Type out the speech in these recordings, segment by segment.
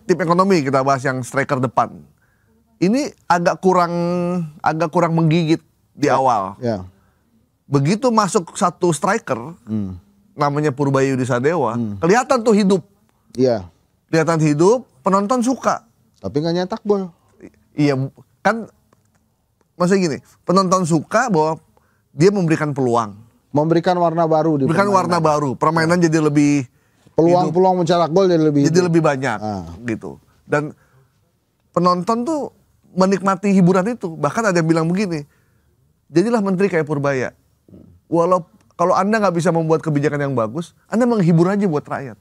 tim ekonomi kita bahas yang striker depan. Ini agak kurang menggigit di awal. Ya. Begitu masuk satu striker, namanya Purbayu Sadewa, kelihatan tuh hidup. Iya. Kelihatan hidup, penonton suka. Tapi nggak nyetak gol. Iya, kan maksudnya gini, penonton suka bahwa dia memberikan peluang. Memberikan warna baru di Memberikan warna baru, permainan jadi lebih peluang mencetak gol jadi lebih banyak gitu. Dan penonton tuh menikmati hiburan itu. Bahkan ada yang bilang begini, jadilah menteri kayak Purbaya. Kalau Anda nggak bisa membuat kebijakan yang bagus, Anda menghibur aja buat rakyat.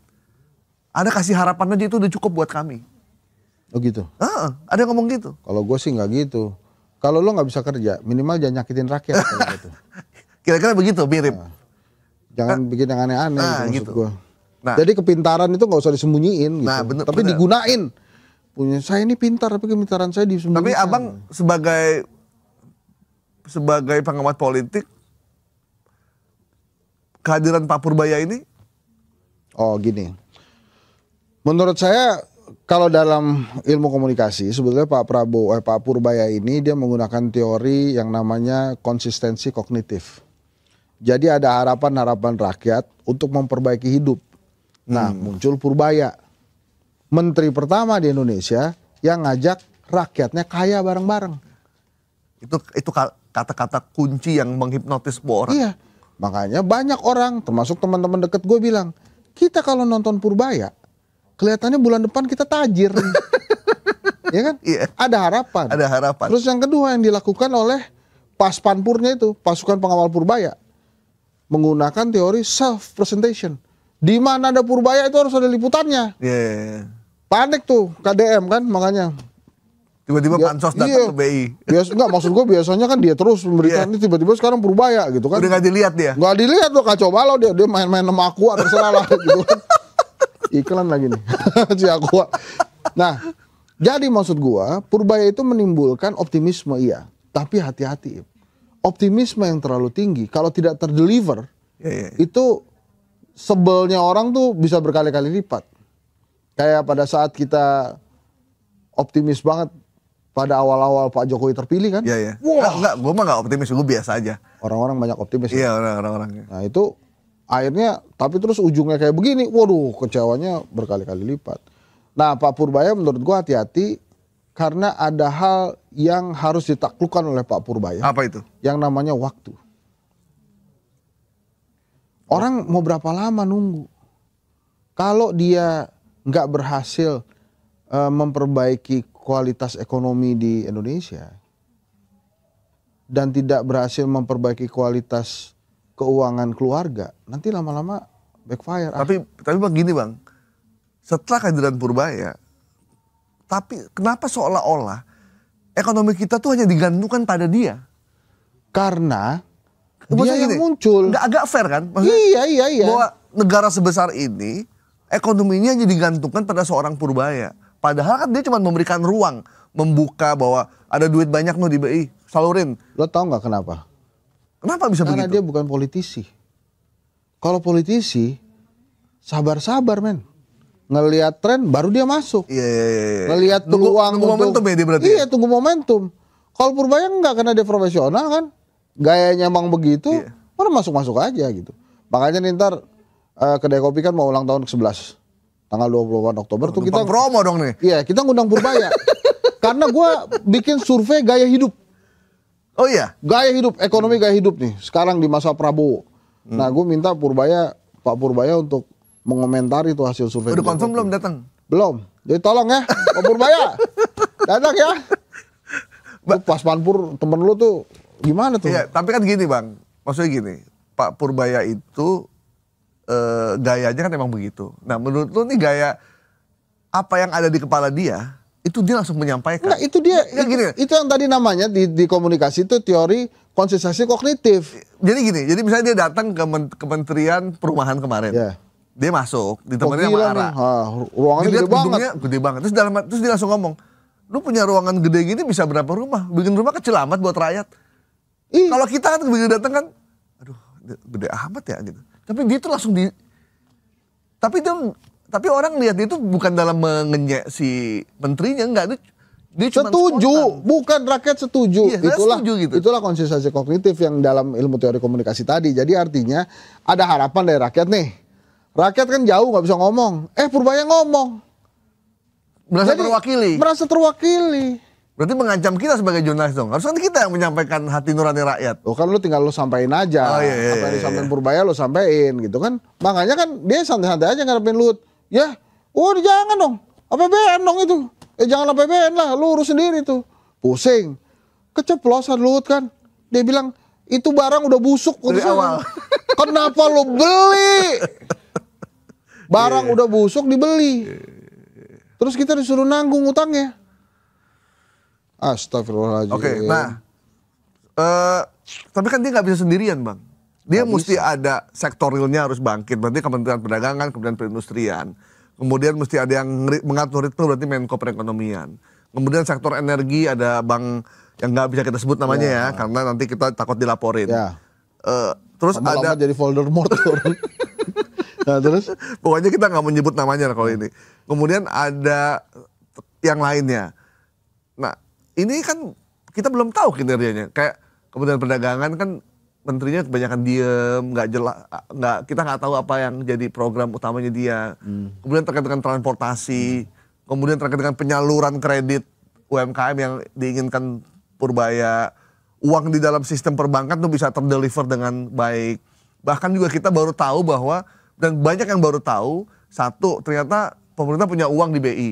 Anda kasih harapan aja itu udah cukup buat kami. Oh gitu? Ada yang ngomong gitu. Kalau gue sih nggak gitu. Kalau lo nggak bisa kerja, minimal jangan nyakitin rakyat. Gitu. Kira-kira begitu, mirip. Jangan bikin yang aneh-aneh gitu. Maksud gue. Jadi kepintaran itu nggak usah disembunyiin gitu. Tapi digunain. Punya saya ini pintar, tapi kepintaran saya disembunyikan. Tapi abang sebagai pengamat politik, kehadiran Pak Purbaya ini? Oh gini. Menurut saya kalau dalam ilmu komunikasi sebetulnya Pak Purbaya ini dia menggunakan teori yang namanya konsistensi kognitif. Jadi ada harapan-harapan rakyat untuk memperbaiki hidup. Nah, muncul Purbaya. Menteri pertama di Indonesia yang ngajak rakyatnya kaya bareng-bareng. Itu kata-kata kunci yang menghipnotis semua orang. Iya. Makanya banyak orang, termasuk teman-teman deket gue bilang, kita kalau nonton Purbaya, kelihatannya bulan depan kita tajir. Ya kan? Iya. Ada harapan. Ada harapan. Terus yang kedua yang dilakukan oleh Paspanpurnya itu, pasukan pengawal Purbaya, menggunakan teori self presentation. Di mana ada Purbaya itu harus ada liputannya. Yeah. Panik tuh KDM kan, makanya. Tiba-tiba pansos datang ke BI. Enggak, maksud gue biasanya kan dia terus memberikan ini, tiba-tiba sekarang Purbaya gitu kan. Udah gak dilihat dia? Gak dilihat loh, kacau balau dia main-main sama Aqua terserah lah gitu kan. Iklan lagi nih si Aqua. Nah, jadi maksud gua Purbaya itu menimbulkan optimisme iya, tapi hati-hati. Optimisme yang terlalu tinggi kalau tidak terdeliver itu sebelnya orang tuh bisa berkali-kali lipat. Kayak pada saat kita optimis banget pada awal-awal Pak Jokowi terpilih kan? Iya. Enggak, gua mah gak optimis, gua biasa aja. Orang-orang banyak optimis. Iya, orang-orang. Nah itu akhirnya, tapi terus ujungnya kayak begini, waduh kecewanya berkali-kali lipat. Nah Pak Purbaya menurut gua hati-hati karena ada hal yang harus ditaklukkan oleh Pak Purbaya. Apa itu? Yang namanya waktu. Orang mau berapa lama nunggu? Kalau dia nggak berhasil memperbaiki kualitas ekonomi di Indonesia dan tidak berhasil memperbaiki kualitas keuangan keluarga, nanti lama-lama backfire. Tapi begini bang, setelah kehadiran Purbaya, tapi kenapa seolah-olah ekonomi kita tuh hanya digantungkan pada dia? Karena dia yang muncul. Nggak agak fair kan? Maksudnya, iya. Bahwa negara sebesar ini ekonominya hanya digantungkan pada seorang Purbaya. Padahal kan dia cuma memberikan ruang, membuka bahwa ada duit banyak loh di BI, salurin. Lo tau nggak kenapa? Kenapa bisa Karena begitu? dia bukan politisi. Kalau politisi, sabar-sabar men. Ngelihat tren baru dia masuk. Iya. Ngelihat peluang tunggu momentum ya dia berarti. Iya, tunggu momentum. Kalau Purbaya enggak, karena dia profesional kan. Gayanya emang begitu, orang masuk-masuk aja gitu. Makanya nih ntar Kedai Kopi kan mau ulang tahun ke-11. Tanggal 28 Oktober tuh kita promo dong nih. Iya, kita ngundang Purbaya. Karena gue bikin survei gaya hidup. Oh iya? Gaya hidup, ekonomi gaya hidup nih. Sekarang di masa Prabowo. Nah gue minta Pak Purbaya untuk mengomentari tuh hasil survei. Udah confirm belum datang? Belum. Jadi tolong ya Pak Purbaya. Datang ya. Paspanpur temen lu tuh gimana tuh? Iya, tapi kan gini bang. Maksudnya gini, Pak Purbaya itu gayanya kan emang begitu. Nah menurut lu nih gaya apa yang ada di kepala dia, itu dia langsung menyampaikan. Nah itu dia, itu yang tadi namanya di komunikasi itu teori konsistensi kognitif. Jadi gini, jadi misalnya dia datang ke Kementerian Perumahan kemarin. Dia masuk, ditemani sama Ara. Ruangannya gede banget. Terus dia langsung ngomong, lu punya ruangan gede gini bisa berapa rumah? Bikin rumah kecil amat buat rakyat. Kalau kita kan begitu datang kan, aduh gede amat ya gitu. Tapi dia tuh langsung tapi dia tapi orang lihat itu bukan dalam mengenyek si menterinya, enggak. Dia cuma setuju, spontan. bukan rakyat setuju. Iya, setuju gitu. Itulah konsistensi kognitif yang dalam ilmu teori komunikasi tadi. Jadi artinya ada harapan dari rakyat nih. Rakyat kan jauh nggak bisa ngomong. Purbaya ngomong. Merasa Jadi, terwakili. Merasa terwakili. Berarti mengancam kita sebagai jurnalis dong. Harusnya kita yang menyampaikan hati nurani rakyat. Oh kan lu tinggal lu sampein aja. Oh, iya, Apa yang disampaikan Purbaya lu sampein gitu kan. Makanya kan dia santai-santai aja ngarepin Luhut. Ya, jangan dong. APBN dong itu. Jangan APBN lah, lu urus sendiri tuh. Pusing. Keceplosan Luhut kan. Dia bilang, itu barang udah busuk. Dari awal. Kenapa lu beli? Barang udah busuk dibeli. Terus kita disuruh nanggung utangnya. Astagfirullahaladzim. Oke, nah. Tapi kan dia nggak bisa sendirian, Bang. Dia mesti ada sektor realnya harus bangkit. Berarti Kementerian Perdagangan, Kementerian Perindustrian. Kemudian mesti ada yang mengatur itu, berarti Menko Perekonomian. Kemudian sektor energi ada Bang yang nggak bisa kita sebut namanya ya, karena nanti kita takut dilaporin. Ya. Terus Lama-lama ada jadi Voldemort. Nah, terus pokoknya kita nggak menyebut namanya kalau ini. Kemudian ada yang lainnya. Nah, ini kan kita belum tahu kinerjanya. Kayak Kementerian Perdagangan kan menterinya kebanyakan diem, nggak jelas, kita nggak tahu apa yang jadi program utamanya dia. Kemudian terkait dengan transportasi, kemudian terkait dengan penyaluran kredit UMKM yang diinginkan Purbaya, uang di dalam sistem perbankan tuh bisa terdeliver dengan baik. Bahkan juga kita baru tahu bahwa, dan banyak yang baru tahu, satu ternyata pemerintah punya uang di BI.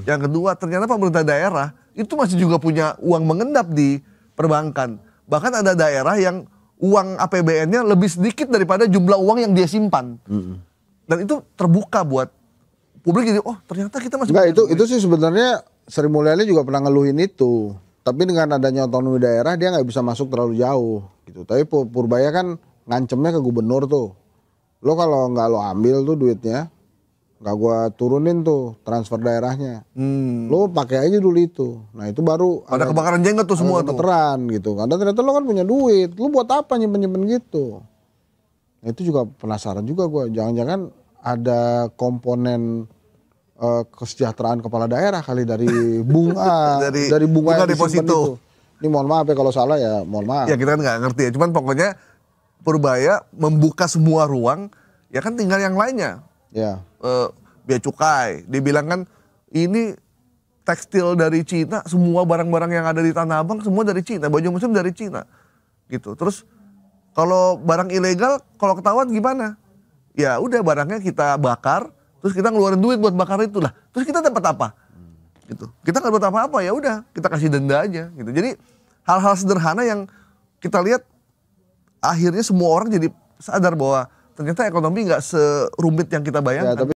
Yang kedua ternyata pemerintah daerah itu masih juga punya uang mengendap di perbankan. Bahkan ada daerah yang uang APBN-nya lebih sedikit daripada jumlah uang yang dia simpan. Dan itu terbuka buat publik, jadi ternyata kita masih... Enggak, itu sih sebenarnya Sri Mulyani juga pernah ngeluhin itu. Tapi dengan adanya otonomi daerah dia nggak bisa masuk terlalu jauh gitu. Tapi Purbaya kan ngancemnya ke gubernur tuh. Lo kalau nggak lo ambil tuh duitnya, nggak gua turunin tuh transfer daerahnya. Lo pakai aja dulu itu. Nah itu baru ada kebakaran jenggot tuh semua tuh. Veteran gitu. Karena ternyata lo kan punya duit. Lo buat apa nyimpen gitu? Nah, itu juga penasaran juga gua. Jangan-jangan ada komponen kesejahteraan kepala daerah kali dari bunga dari bunga yang deposito. Ini mohon maaf ya kalau salah ya, mohon maaf. Ya kita kan nggak ngerti ya. Cuman pokoknya Purbaya membuka semua ruang. Ya kan tinggal yang lainnya. Ya. Bea cukai, dibilang kan ini tekstil dari Cina, semua barang-barang yang ada di Tanah Abang semua dari Cina, baju muslim dari Cina, gitu. Terus kalau barang ilegal, kalau ketahuan gimana? Ya udah barangnya kita bakar, terus kita ngeluarin duit buat bakar itu lah. Terus kita dapat apa? Gitu. Kita nggak dapat apa-apa, ya udah kita kasih denda aja, gitu. Jadi hal-hal sederhana yang kita lihat akhirnya semua orang jadi sadar bahwa ternyata ekonomi nggak serumit yang kita bayangkan. Ya, tapi